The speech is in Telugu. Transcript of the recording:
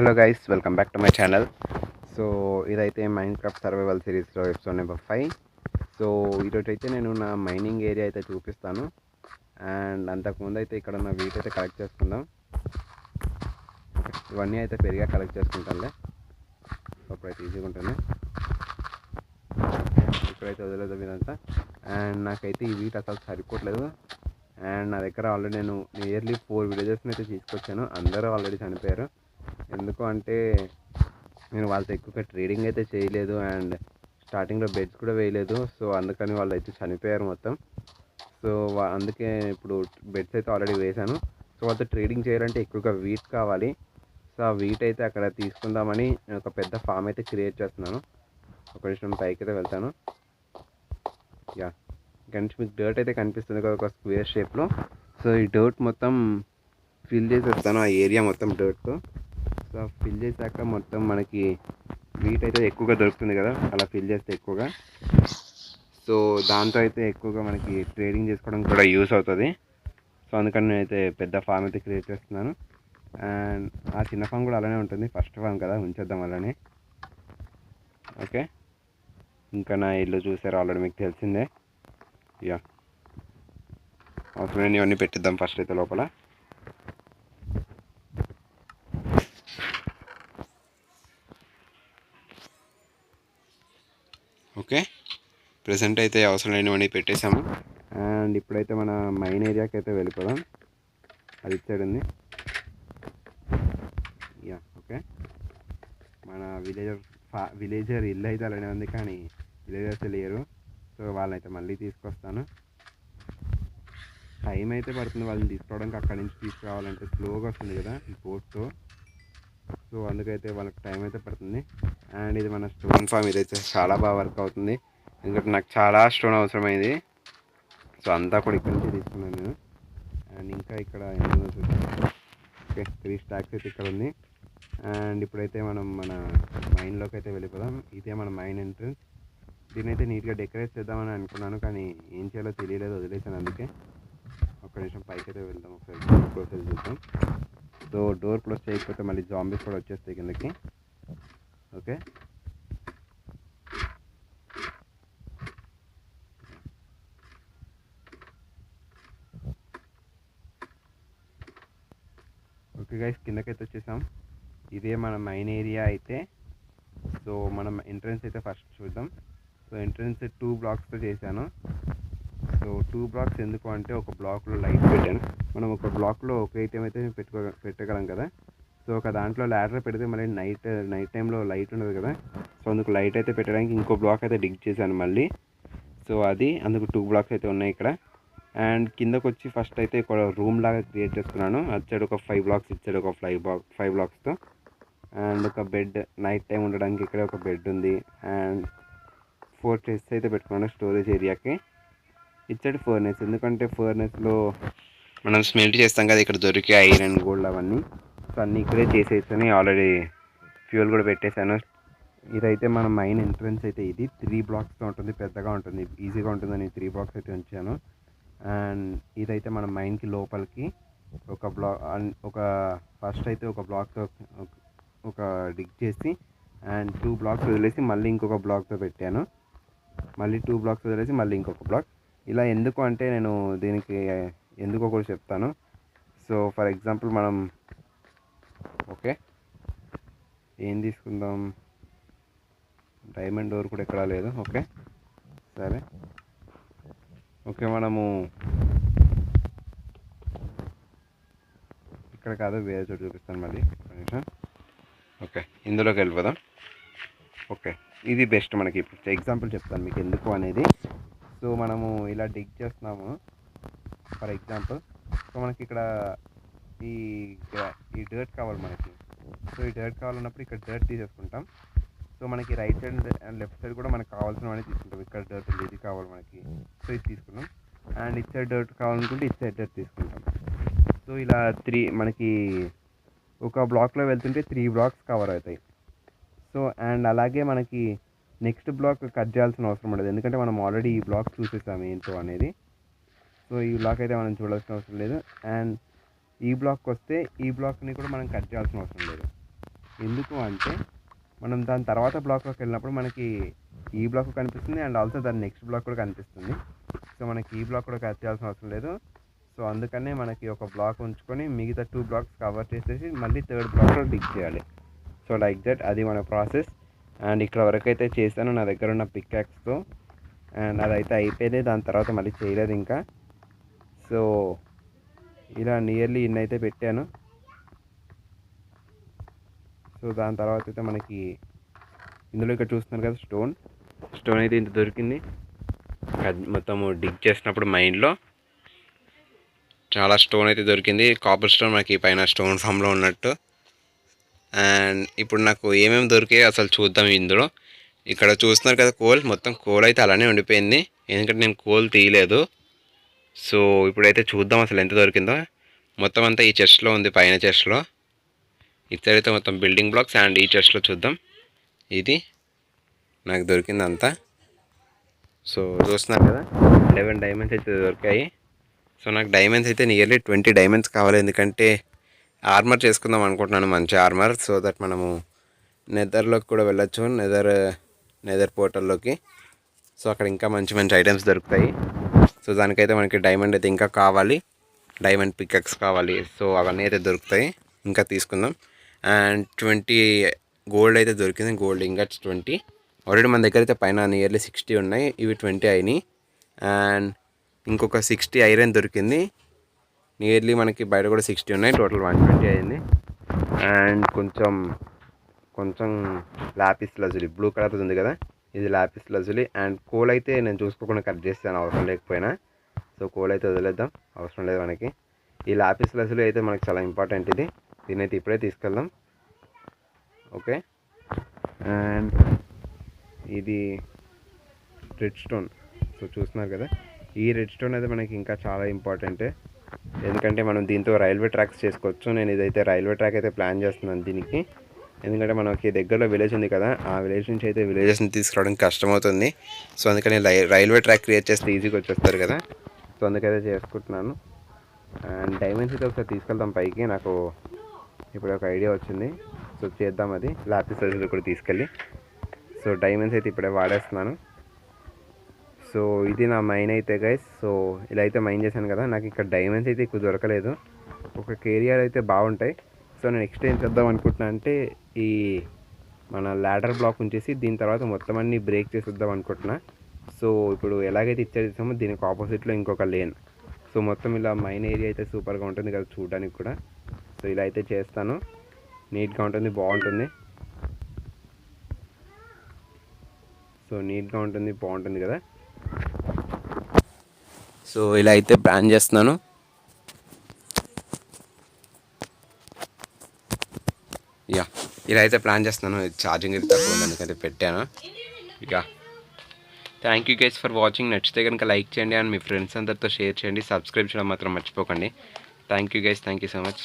Hello guys, welcome back to my channel. So ఇదైతే మైన్క్రాఫ్ట్ సర్వైవల్ సిరీస్లో ఎపిసోడ్ నెంబర్ 5. సో ఈరోజు అయితే నేను నా మైనింగ్ ఏరియా అయితే చూపిస్తాను. అండ్ అంతకుముందు అయితే ఇక్కడ ఉన్న వీట్ అయితే కలెక్ట్ చేసుకుందాం. ఇవన్నీ అయితే పెరిగా కలెక్ట్ చేసుకుంటానులే, అప్పుడైతే ఈజీగా ఉంటుంది. ఇప్పుడైతే వదిలేదు మీదంతా. అండ్ నాకైతే ఈ వీట్ అసలు సరిపోవట్లేదు. అండ్ నా దగ్గర ఆల్రెడీ నేను నియర్లీ 4 విలేజెస్ని అయితే తీసుకొచ్చాను. అందరూ ఆల్రెడీ చనిపోయారు. ఎందుకు అంటే నేను వాళ్ళతో ఎక్కువగా ట్రేడింగ్ అయితే చేయలేదు, అండ్ స్టార్టింగ్లో బెడ్స్ కూడా వేయలేదు. సో అందుకని వాళ్ళు అయితే చనిపోయారు మొత్తం. సో అందుకే ఇప్పుడు బెడ్స్ అయితే ఆల్రెడీ వేశాను. సో వాళ్ళతో ట్రేడింగ్ చేయాలంటే ఎక్కువగా వీట్ కావాలి. సో ఆ వీట్ అయితే అక్కడ తీసుకుందామని నేను ఒక పెద్ద ఫామ్ అయితే క్రియేట్ చేస్తున్నాను. ఒక నిమిషం పైకి అయితే వెళ్తాను. ఇక్కడ నుంచి మీకు డర్ట్ అయితే కనిపిస్తుంది కదా, ఒక స్క్వేర్ షేప్లో. సో ఈ డర్ట్ మొత్తం ఫిల్ చేసేస్తాను, ఆ ఏరియా మొత్తం డర్ట్తో. సో ఫిల్ చేశాక మొత్తం మనకి వీట్ అయితే ఎక్కువగా దొరుకుతుంది కదా, అలా ఫిల్ చేస్తే ఎక్కువగా. సో దాంతో అయితే ఎక్కువగా మనకి ట్రేడింగ్ చేసుకోవడం కూడా యూస్ అవుతుంది. సో అందుకని నేనైతే పెద్ద ఫామ్ అయితే క్రియేట్ చేస్తున్నాను. అండ్ ఆ చిన్న ఫామ్ కూడా అలానే ఉంటుంది, ఫస్ట్ ఫామ్ కదా, ఉంచేద్దాం అలానే. ఓకే, ఇంకా నా ఇల్లు చూసారు ఆల్రెడీ, మీకు తెలిసిందే. అవసరమైన ఇవన్నీ పెట్టిద్దాం ఫస్ట్ అయితే లోపల. ఓకే, ప్రెసెంట్ అయితే అవసరం లేనివన్నీ పెట్టేసాము. అండ్ ఇప్పుడైతే మన మైన్ ఏరియాకి అయితే వెళ్ళిపోదాం. అది ఇచ్చాడండి. ఓకే, మన విలేజర్ ఇల్లు అయితే అలానే ఉంది, కానీ విలేజర్స్ లేరు. సో వాళ్ళనైతే మళ్ళీ తీసుకొస్తాను. టైం అయితే పడుతుంది వాళ్ళని తీసుకోవడానికి. అక్కడి నుంచి తీసుకురావాలంటే స్లోగా వస్తుంది కదా ఈ బోట్తో. సో అందుకైతే వాళ్ళకి టైం అయితే పడుతుంది. అండ్ ఇది మన స్టోన్ ఫామ్, ఇదైతే చాలా బాగా వర్క్ అవుతుంది. ఎందుకంటే నాకు చాలా స్టోన్ అవసరమైంది. సో అంతా కూడా ఇక్కడి నుంచి తీసుకున్నాను నేను. అండ్ ఇంకా ఇక్కడ ఓకే 3 స్టాక్స్ అయితే ఇక్కడ ఉంది. అండ్ ఇప్పుడైతే మనం మన మైన్లోకి అయితే వెళ్ళిపోదాం. ఇదే మన మైన్ ఎంట్రన్స్. దీన్ని అయితే నీట్గా డెకరేట్ చేద్దామని అనుకున్నాను, కానీ ఏం చేయాలో తెలియలేదు, వదిలేసాను. అందుకే ఒక్క నిమిషం పైకి అయితే వెళ్దాం, ఒకసారి క్లోజ్ వెళ్ళి చూద్దాం. సో డోర్ క్లోజ్ చేయకపోతే మళ్ళీ జాంబీస్ కూడా వచ్చేస్తాయి కిందకి. ఓకే, ఓకే గైస్, కిందకైతే వచ్చేసాం. ఇదే మన మైన్ ఏరియా అయితే. సో మనం ఎంట్రన్స్ అయితే ఫస్ట్ చూద్దాం. సో ఎంట్రన్స్ 2 బ్లాక్స్తో చేశాను. సో 2 బ్లాక్స్ ఎందుకు అంటే, ఒక బ్లాక్లో లైట్ పెట్టాను. మనం ఒక బ్లాక్లో ఒక ఐటెం అయితే పెట్టగలం కదా. సో ఒక దాంట్లో ల్యాడర్ పెడితే మళ్ళీ నైట్ టైంలో లైట్ ఉండదు కదా. సో అందుకు లైట్ అయితే పెట్టడానికి ఇంకో బ్లాక్ అయితే డిగ్ చేశాను మళ్ళీ. సో అది అందుకు 2 బ్లాక్స్ అయితే ఉన్నాయి ఇక్కడ. అండ్ కిందకు వచ్చి ఫస్ట్ అయితే ఒక రూమ్ లాగా క్రియేట్ చేస్తున్నాను. అచ్చాడు ఒక 5 బ్లాక్స్ ఇచ్చాడు, ఒక 5 బ్లాక్స్తో. అండ్ ఒక బెడ్, నైట్ టైం ఉండడానికి ఇక్కడ ఒక బెడ్ ఉంది. అండ్ 4 చెస్ట్స్ అయితే పెట్టుకున్నాను స్టోరేజ్ ఏరియాకి. ఇచ్చాడు ఫర్నెస్, ఎందుకంటే ఫర్నెస్లో మనం స్మెల్ట్ చేస్తాం కదా, ఇక్కడ దొరికే ఐరన్, గోల్డ్ అవన్నీ. సో అన్నీ ఇక్కడే చేసేసాను. ఆల్రెడీ ఫ్యూల్ కూడా పెట్టేశాను. ఇదైతే మన మైన్ ఎంట్రన్స్ అయితే. ఇది 3 బ్లాక్స్తో ఉంటుంది, పెద్దగా ఉంటుంది, ఈజీగా ఉంటుందని 3 బ్లాక్స్ అయితే ఉంచాను. అండ్ ఇదైతే మన మైన్కి లోపలికి ఒక ఫస్ట్ అయితే ఒక బ్లాక్తో ఒక డిగ్ చేసి, అండ్ 2 బ్లాక్స్ వదిలేసి మళ్ళీ ఇంకొక బ్లాక్తో పెట్టాను. మళ్ళీ 2 బ్లాక్స్ వదిలేసి మళ్ళీ ఇంకొక బ్లాక్. ఇలా ఎందుకు అంటే, నేను దీనికి ఎందుకో కూడా చెప్తాను. సో ఫర్ ఎగ్జాంపుల్ మనం ఓకే ఏం తీసుకుందాం, డైమండ్ డోర్ కూడా ఎక్కడా లేదు. ఓకే సరే, ఓకే మనము ఇక్కడ కాదు, వేరే చోటు చూపిస్తాను మళ్ళీ. ఓకే, ఇందులోకి వెళ్ళిపోదాం. ఓకే, ఇది బెస్ట్ మనకి. ఇప్పుడు ఎగ్జాంపుల్ చెప్తాను మీకు ఎందుకు అనేది. సో మనము ఇలా డిగ్ చేస్తున్నాము ఫర్ ఎగ్జాంపుల్. సో మనకి ఇక్కడ ఈ డర్ట్ కావాలి మనకి. సో ఈ డర్ట్ కావాలన్నప్పుడు ఇక్కడ డర్ట్ తీసేసుకుంటాం. సో మనకి right side and left side కూడా మనకు కావాల్సినవన్నీ తీసుకుంటాం. ఇక్కడ డర్ట్ ఉంది, ఇది కావాలి మనకి, సో ఇది తీసుకున్నాం. అండ్ ఇటు సైడ్ డర్ట్ కావాలనుకుంటే ఇటు సైడ్ డర్ట్ తీసుకుంటాం. సో ఇలా మనకి ఒక బ్లాక్లో వెళ్తుంటే 3 బ్లాక్స్ కవర్ అవుతాయి. సో అండ్ అలాగే మనకి నెక్స్ట్ బ్లాక్ కట్ చేయాల్సిన అవసరం ఉండదు, ఎందుకంటే మనం ఆల్రెడీ ఈ బ్లాక్ చూసేసాము ఏంటో అనేది. సో ఈ బ్లాక్ అయితే మనం చూడాల్సిన అవసరం లేదు. అండ్ ఈ బ్లాక్కి వస్తే ఈ బ్లాక్ని కూడా మనం కట్ చేయాల్సిన అవసరం లేదు. ఎందుకు అంటే మనం దాని తర్వాత బ్లాక్లోకి వెళ్ళినప్పుడు మనకి ఈ బ్లాక్ కనిపిస్తుంది అండ్ ఆల్సో దాని నెక్స్ట్ బ్లాక్ కూడా కనిపిస్తుంది. సో మనకి ఈ బ్లాక్ కూడా కట్ చేయాల్సిన అవసరం లేదు. సో అందుకనే మనకి ఒక బ్లాక్ ఉంచుకొని మిగతా 2 బ్లాక్స్ కవర్ చేసేసి మళ్ళీ థర్డ్ బ్లాక్లో డిగ్ చేయాలి. సో లైక్ దట్ అది మన ప్రాసెస్. అండ్ ఇక్కడ వరకు అయితే చేశాను నా దగ్గర ఉన్న పిక్యాక్స్తో. అండ్ అదైతే అయిపోయింది. దాని తర్వాత మళ్ళీ చేయలేదు ఇంకా. సో ఇలా నియర్లీ ఇన్నైతే పెట్టాను. సో దాని తర్వాత అయితే మనకి ఇందులో ఇక్కడ చూస్తున్నారు కదా స్టోన్ అయితే ఇంత దొరికింది. మొత్తము డిగ్ చేసినప్పుడు మైండ్లో చాలా స్టోన్ అయితే దొరికింది. కాపర్ స్టోన్ మనకి పైన స్టోన్ ఫామ్లో ఉన్నట్టు. అండ్ ఇప్పుడు నాకు ఏమేమి దొరికాయి అసలు చూద్దాం ఇందులో. ఇక్కడ చూస్తున్నారు కదా మొత్తం కోల్ అయితే అలానే ఉండిపోయింది, ఎందుకంటే నేను కోల్ తీయలేదు. సో ఇప్పుడైతే చూద్దాం అసలు ఎంత దొరికిందో. మొత్తం అంతా ఈ చెస్ట్లో ఉంది, పైన చెస్ట్లో. ఇటు సైడ్ అయితే మొత్తం బిల్డింగ్ బ్లాక్స్. అండ్ ఈ చెస్ట్లో చూద్దాం, ఇది నాకు దొరికింది అంతా. సో చూస్తున్నారు కదా 11 డైమండ్స్ అయితే దొరికాయి. సో నాకు డైమండ్స్ అయితే నియర్లీ 20 డైమండ్స్ కావాలి, ఎందుకంటే ఆర్మర్ చేసుకుందాం అనుకుంటున్నాను, మంచి ఆర్మర్. సో దట్ మనము నెదర్లోకి కూడా వెళ్ళొచ్చు, నెదర్ పోర్టల్లోకి. సో అక్కడ ఇంకా మంచి మంచి ఐటమ్స్ దొరుకుతాయి. సో దానికైతే మనకి డైమండ్ అయితే ఇంకా కావాలి, డైమండ్ పికెక్స్ కావాలి. సో అవన్నీ అయితే దొరుకుతాయి, ఇంకా తీసుకుందాం. అండ్ 20 గోల్డ్ అయితే దొరికింది, గోల్డ్ ఇంగట్స్ 20. ఆల్రెడీ మన దగ్గర అయితే పైన నియర్లీ 60 ఉన్నాయి, ఇవి 20 అయినాయి. అండ్ ఇంకొక 60 ఐరన్ దొరికింది. నియర్లీ మనకి బయట కూడా 60 ఉన్నాయి, టోటల్ 120 అయింది. అండ్ కొంచెం లాపిస్ లజులి బ్లూ కలర్ ఉంది కదా, ఇది లాపిస్ లజులి. అండ్ కోల్ అయితే నేను చూసుకోకుండా కట్ చేస్తాను అవసరం లేకపోయినా. సో కోల్ అయితే వదిలేద్దాం, అవసరం లేదు మనకి. ఈ లాపిస్ లజులి అయితే మనకి చాలా ఇంపార్టెంట్, దీన్ని అయితే ఇప్పుడే తీసుకెళ్దాం. ఓకే. అండ్ ఇది రెడ్ స్టోన్. సో చూస్తున్నారు కదా, ఈ రెడ్ స్టోన్ అయితే మనకి ఇంకా చాలా ఇంపార్టెంట్, ఎందుకంటే మనం దీంతో రైల్వే ట్రాక్స్ చేసుకోవచ్చు. నేను ఇదైతే రైల్వే ట్రాక్ అయితే ప్లాన్ చేస్తున్నాను దీనికి, ఎందుకంటే మనకి దగ్గరలో విలేజ్ ఉంది కదా, ఆ విలేజ్ నుంచి అయితే విలేజెస్ని తీసుకురావడానికి కష్టమవుతుంది. సో అందుకని రైల్వే ట్రాక్ క్రియేట్ చేస్తే ఈజీగా వచ్చేస్తారు కదా, సో అందుకైతే చేసుకుంటున్నాను. అండ్ డైమండ్స్ అయితే ఒకసారి తీసుకెళ్తాం పైకి, నాకు ఇప్పుడు ఒక ఐడియా వచ్చింది. సో చేద్దాం అది, లాపిస్ లజులి కూడా తీసుకెళ్ళి. సో డైమండ్స్ అయితే ఇప్పుడే వాడేస్తున్నాను. సో ఇది నా మైన్ అయితే గైస్. సో ఇలా అయితే మైన్ చేశాను కదా, నాకు ఇక్కడ డైమండ్స్ అయితే ఎక్కువ దొరకలేదు, ఒక ఏరియాలో అయితే బాగుంటాయి. సో నేను నెక్స్ట్ ఏం చేద్దాం అనుకుంటున్నాను అంటే, ఈ మన ల్యాడర్ బ్లాక్ ఉంచేసి దీని తర్వాత మొత్తం అన్ని బ్రేక్ చేసేద్దాం అనుకుంటున్నా. సో ఇప్పుడు ఎలాగైతే ఇచ్చేసామో దీనికి ఆపోజిట్లో ఇంకొక లేన్. సో మొత్తం ఇలా మైన్ ఏరియా అయితే సూపర్గా ఉంటుంది కదా చూడడానికి కూడా. సో ఇలా అయితే చేస్తాను, నీట్గా ఉంటుంది, బాగుంటుంది. సో నీట్గా ఉంటుంది, బాగుంటుంది కదా. సో ఇలా అయితే ప్లాన్ చేస్తున్నాను. ఇలా అయితే ప్లాన్ చేస్తున్నాను. ఛార్జింగ్ అయితే తక్కువ ఉంది, అందుకైతే పెట్టాను. Thank you guys for watching. నచ్చితే కనుక లైక్ చేయండి, అండ్ మీ ఫ్రెండ్స్ అందరితో షేర్ చేయండి, సబ్స్క్రైబ్ చేయడం మాత్రం మర్చిపోకండి. Thank you guys, thank you so much.